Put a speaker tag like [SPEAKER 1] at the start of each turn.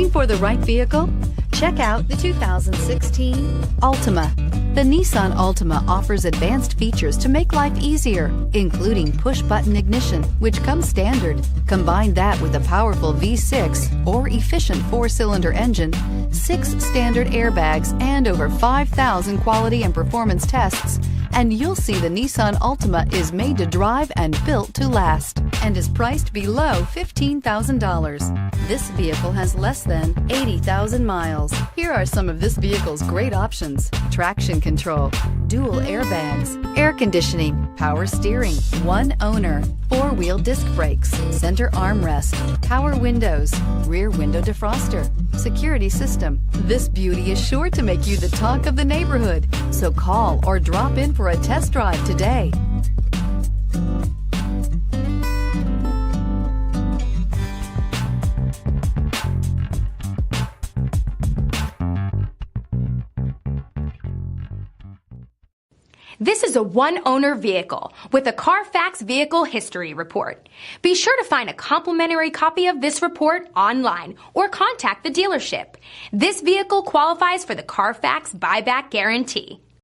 [SPEAKER 1] Looking for the right vehicle? Check out the 2016 Altima. The Nissan Altima offers advanced features to make life easier, including push-button ignition, which comes standard. Combine that with a powerful V6 or efficient 4-cylinder engine, 6 standard airbags, and over 5,000 quality and performance tests, and you'll see the Nissan Altima is made to drive and built to last, and is priced below $15,000. This vehicle has less than 80,000 miles. Here are some of this vehicle's great options: traction control, dual airbags, air conditioning, power steering, 1 owner, 4-wheel disc brakes, center armrest, power windows, rear window defroster, security system. This beauty is sure to make you the talk of the neighborhood. So call or drop in for a test drive today.
[SPEAKER 2] This is a one-owner vehicle with a Carfax Vehicle History Report. Be sure to find a complimentary copy of this report online or contact the dealership. This vehicle qualifies for the Carfax Buyback Guarantee.